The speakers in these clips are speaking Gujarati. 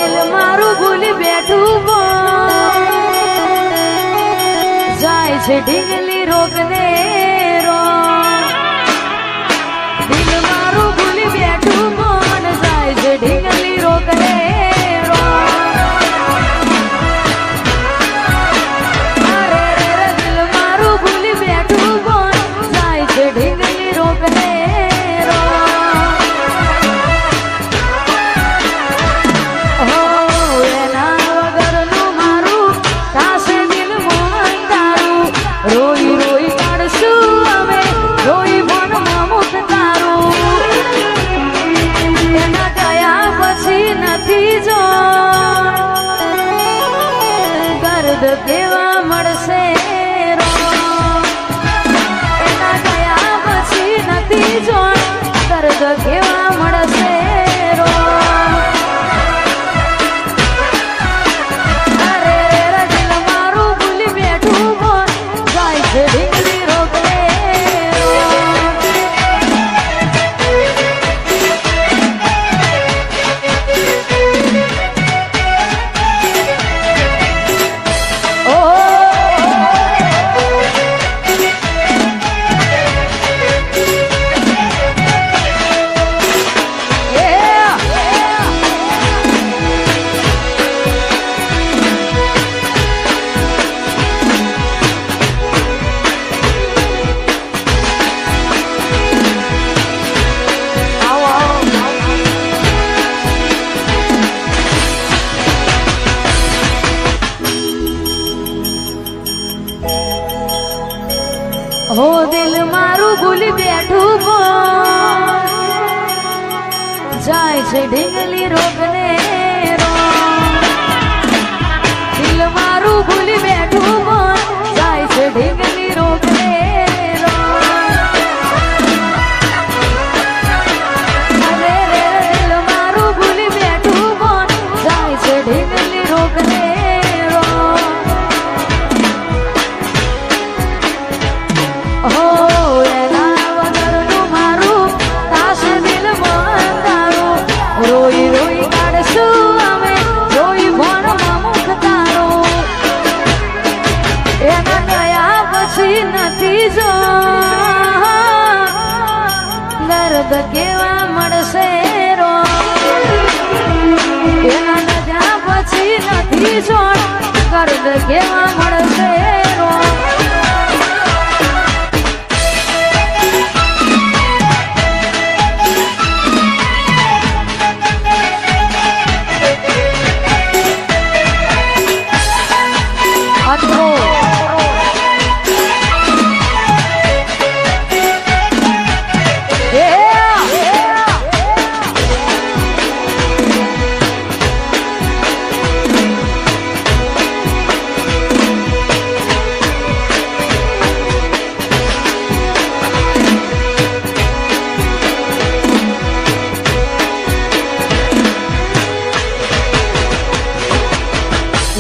દિલ મારું ભૂલી બેઠું જાય છે ઢીંગલી રોગને રો દિલ મારું ભૂલી બેઠું મન જાય છે ઢીંગલી રોગને રો અરે રે દિલ મારું ભૂલી બેઠું મન જાય છે ઢીંગલી રોગને રો રોઈ રોઈ કાઢશું અમે રોઈ વનમાં મુખ તારું એના ગયા પછી નથી જો દર્દ કેવા મળશે રો એના ગયા પછી નથી જો દર્દ કેવા મળશે રો હો દિલ મારું ભૂલી બેઠું જાય છે ઢીંગલી રોગને રો દિલ મારું ભૂલી બેઠું જાય છે ઢીંગલી રોગને રો અરે રે દિલ મારું ભૂલી બેઠું જાય છે ઢીંગલી રોગને રોઈ રોઈ કાઢશું અમે રોઈ ભણમાં મુખ તારું એના ગયા પછી નથી જો દર્દ કેવા મળશે રો એના ગયા પછી નથી જો દર્દ કેવા મળશે રો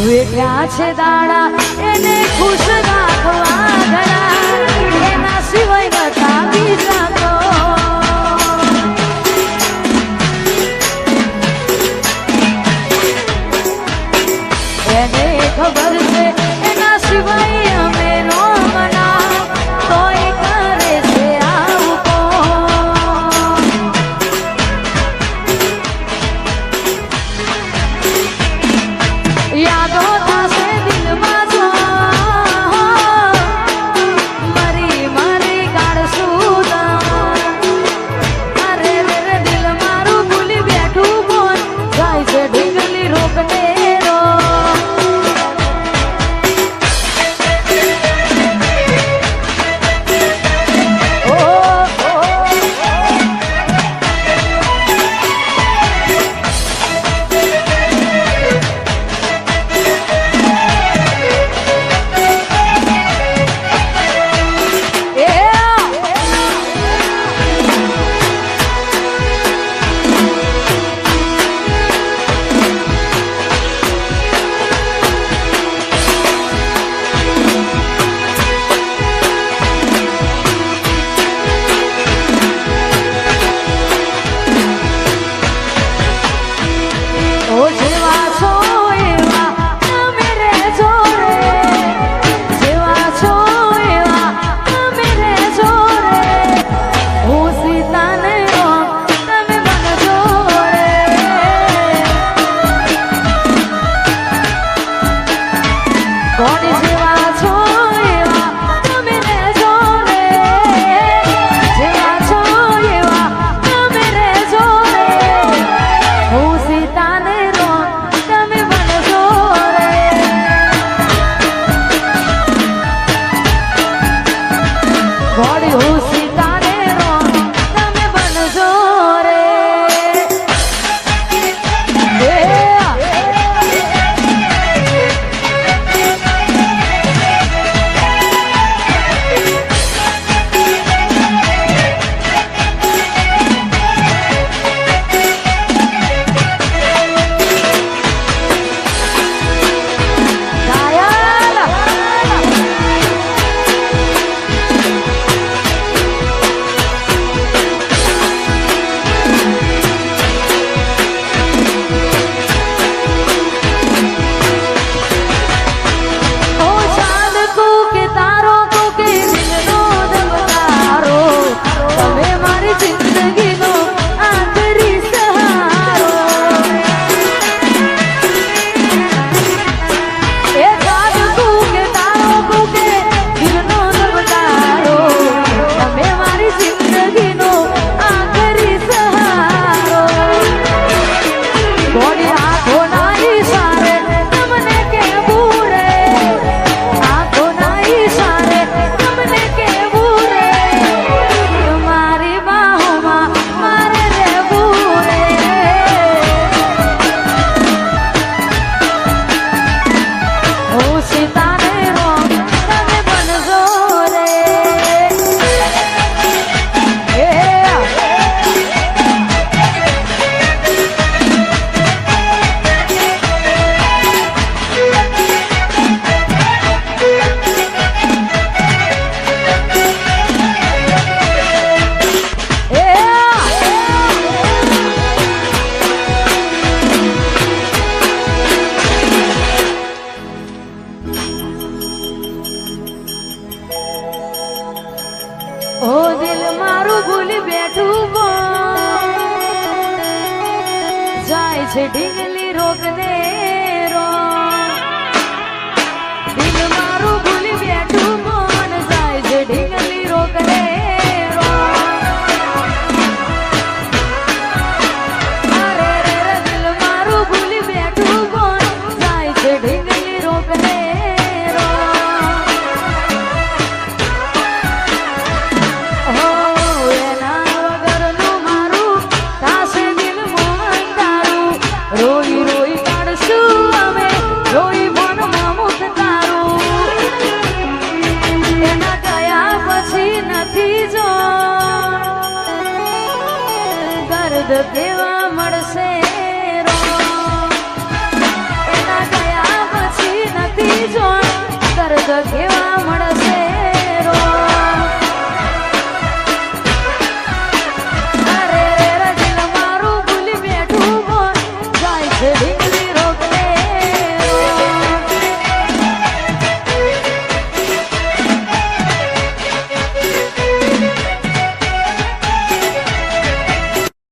વેઠ્યા છે દાડા એને ખુશ રાખવા ઘણા એના સિવાય બતાવી જાતો એને ખબર છે એના સિવાય અમે નો મના તોય કરે છે આવું યાદો થશે દિલમાં જો છે ઢીંગલી રોગ દે રો દિલ મારું ભૂલી બેઠું મન જાય છે ઢીંગલી રોગ દે રો અરે રે રે દિલ મારું ભૂલી બેઠું મન જાય છે ઢીંગલી રોગ દે રો હો એના વગરનું મારું તાસે દિલ મોહન તારું રોઈ રોઈ કાઢશું અમે રોઈ મનમાં મુખ તારું એના ગયા પછી નથી જો દર્દ કેવા મળશે